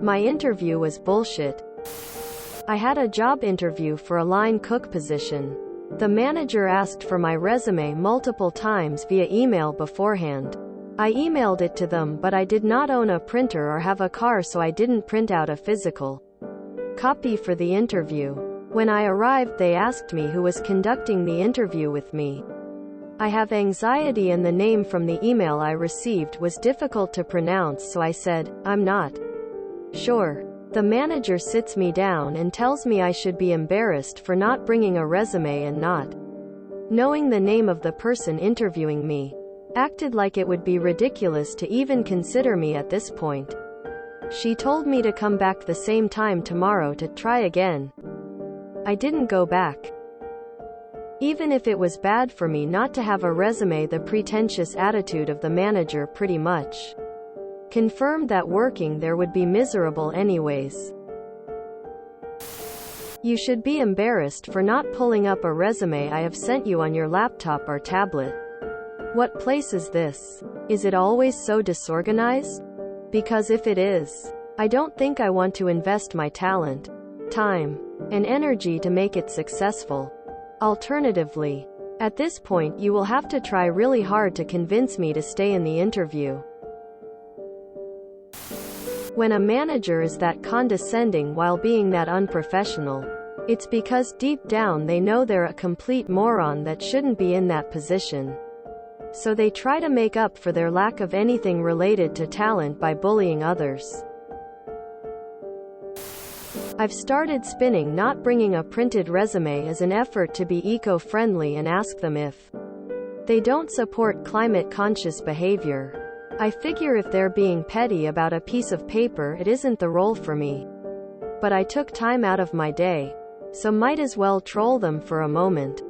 My interview was bullshit. I had a job interview for a line cook position. The manager asked for my resume multiple times via email beforehand. I emailed it to them, but I did not own a printer or have a car, so I didn't print out a physical copy for the interview. When I arrived, they asked me who was conducting the interview with me. I have anxiety and the name from the email I received was difficult to pronounce, so I said, "I'm not sure." The manager sits me down and tells me I should be embarrassed for not bringing a resume and not knowing the name of the person interviewing me. Acted like it would be ridiculous to even consider me at this point. She told me to come back the same time tomorrow to try again. I didn't go back. Even if it was bad for me not to have a resume, the pretentious attitude of the manager pretty much confirmed that working there would be miserable anyways. You should be embarrassed for not pulling up a resume I have sent you on your laptop or tablet. What place is this? Is it always so disorganized? Because if it is, I don't think I want to invest my talent, time, and energy to make it successful. Alternatively, at this point you will have to try really hard to convince me to stay in the interview. When a manager is that condescending while being that unprofessional, it's because deep down they know they're a complete moron that shouldn't be in that position. So they try to make up for their lack of anything related to talent by bullying others. I've started spinning not bringing a printed resume as an effort to be eco-friendly and ask them if they don't support climate-conscious behavior. I figure if they're being petty about a piece of paper, it isn't the role for me. But I took time out of my day, so might as well troll them for a moment.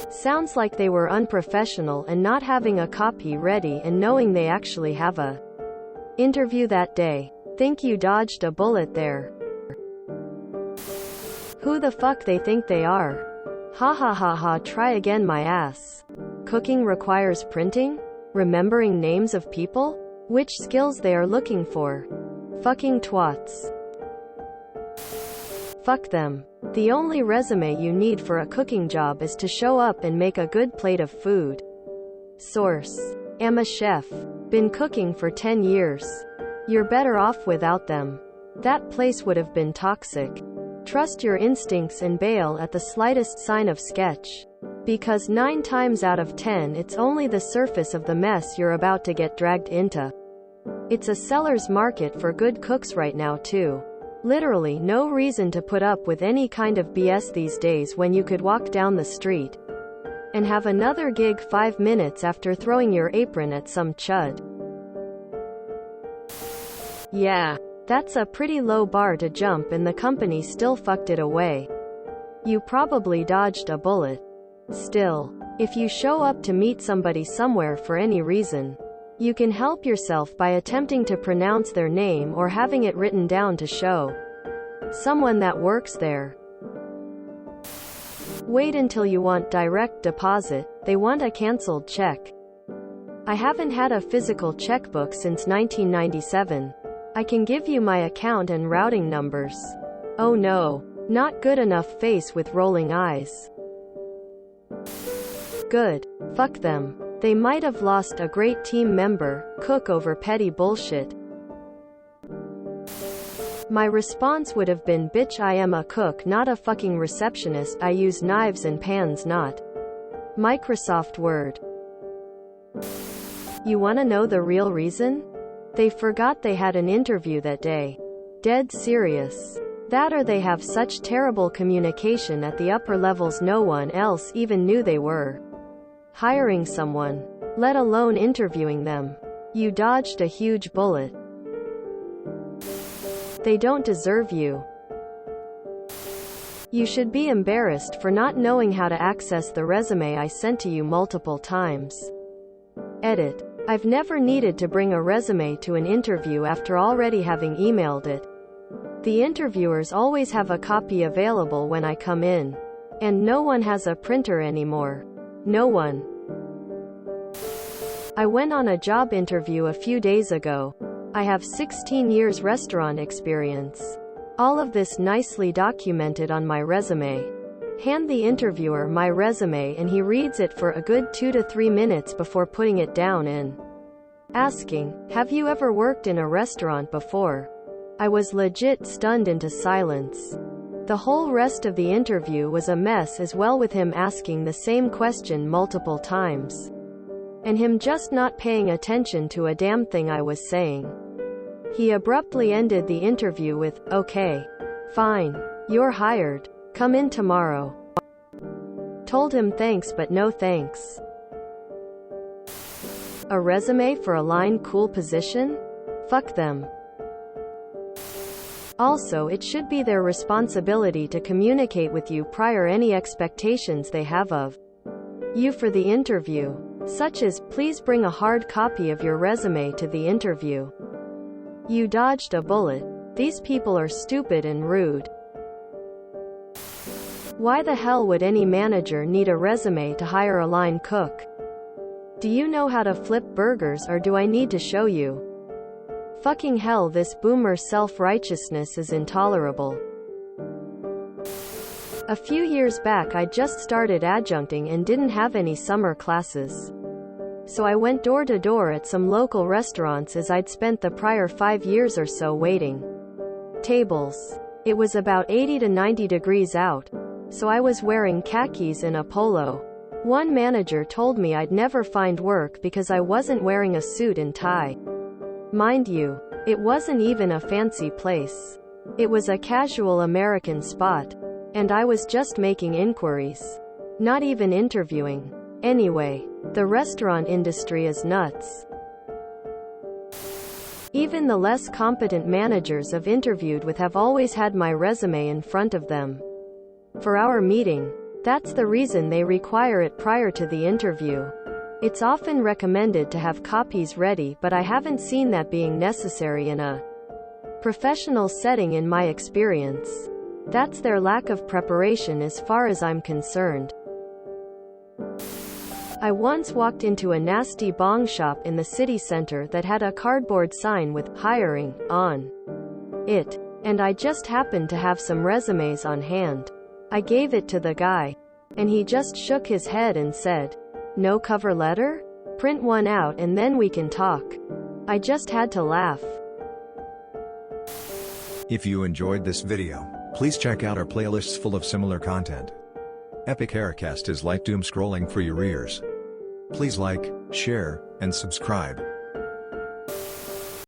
Sounds like they were unprofessional and not having a copy ready and knowing they actually have a interview that day. Think you dodged a bullet there. Who the fuck they think they are? Ha ha ha ha, try again my ass. Cooking requires printing? Remembering names of people? Which skills they are looking for? Fucking twats. Fuck them. The only resume you need for a cooking job is to show up and make a good plate of food. Source: am a chef. Been cooking for 10 years. You're better off without them. That place would have been toxic. Trust your instincts and bail at the slightest sign of sketch. Because 9 times out of 10 it's only the surface of the mess you're about to get dragged into. It's a seller's market for good cooks right now too. Literally no reason to put up with any kind of BS these days when you could walk down the street and have another gig 5 minutes after throwing your apron at some chud. Yeah, that's a pretty low bar to jump, and the company still fucked it away. You probably dodged a bullet. Still, if you show up to meet somebody somewhere for any reason, you can help yourself by attempting to pronounce their name or having it written down to show someone that works there. Wait until you want direct deposit. They want a canceled check. I haven't had a physical checkbook since 1997. I can give you my account and routing numbers. Oh no, not good enough, face with rolling eyes. Good. Fuck them. They might have lost a great team member, cook, over petty bullshit. My response would have been, bitch, I am a cook, not a fucking receptionist. I use knives and pans, not Microsoft Word. You wanna know the real reason? They forgot they had an interview that day. Dead serious. That, or they have such terrible communication at the upper levels no one else even knew they were hiring someone, let alone interviewing them. You dodged a huge bullet. They don't deserve you. You should be embarrassed for not knowing how to access the resume I sent to you multiple times. Edit. I've never needed to bring a resume to an interview after already having emailed it. The interviewers always have a copy available when I come in. And no one has a printer anymore. No one. I went on a job interview a few days ago. I have 16 years restaurant experience. All of this nicely documented on my resume. Hand the interviewer my resume and he reads it for a good 2 to 3 minutes before putting it down and asking, "Have you ever worked in a restaurant before?" I was legit stunned into silence. The whole rest of the interview was a mess as well, with him asking the same question multiple times. And him just not paying attention to a damn thing I was saying. He abruptly ended the interview with, "Okay. Fine. You're hired. Come in tomorrow." Told him thanks but no thanks. A resume for a line cool position? Fuck them. Also, it should be their responsibility to communicate with you prior any expectations they have of you for the interview. Such as, please bring a hard copy of your resume to the interview. You dodged a bullet. These people are stupid and rude. Why the hell would any manager need a resume to hire a line cook? Do you know how to flip burgers, or do I need to show you? Fucking hell, this boomer self-righteousness is intolerable. A few years back I just started adjuncting and didn't have any summer classes. So I went door to door at some local restaurants as I'd spent the prior 5 years or so waiting tables. It was about 80 to 90 degrees out, so I was wearing khakis and a polo. One manager told me I'd never find work because I wasn't wearing a suit and tie. Mind you, it wasn't even a fancy place. It was a casual American spot. And I was just making inquiries. Not even interviewing. Anyway, the restaurant industry is nuts. Even the less competent managers I've interviewed with have always had my resume in front of them. For our meeting. That's the reason they require it prior to the interview. It's often recommended to have copies ready, but I haven't seen that being necessary in a professional setting in my experience. That's their lack of preparation as far as I'm concerned. I once walked into a nasty bong shop in the city center that had a cardboard sign with "hiring" on it, and I just happened to have some resumes on hand. I gave it to the guy, and he just shook his head and said, "No cover letter? Print one out and then we can talk." I just had to laugh. If you enjoyed this video, please check out our playlists full of similar content. Epic Haircast is like doom scrolling for your ears. Please like, share, and subscribe.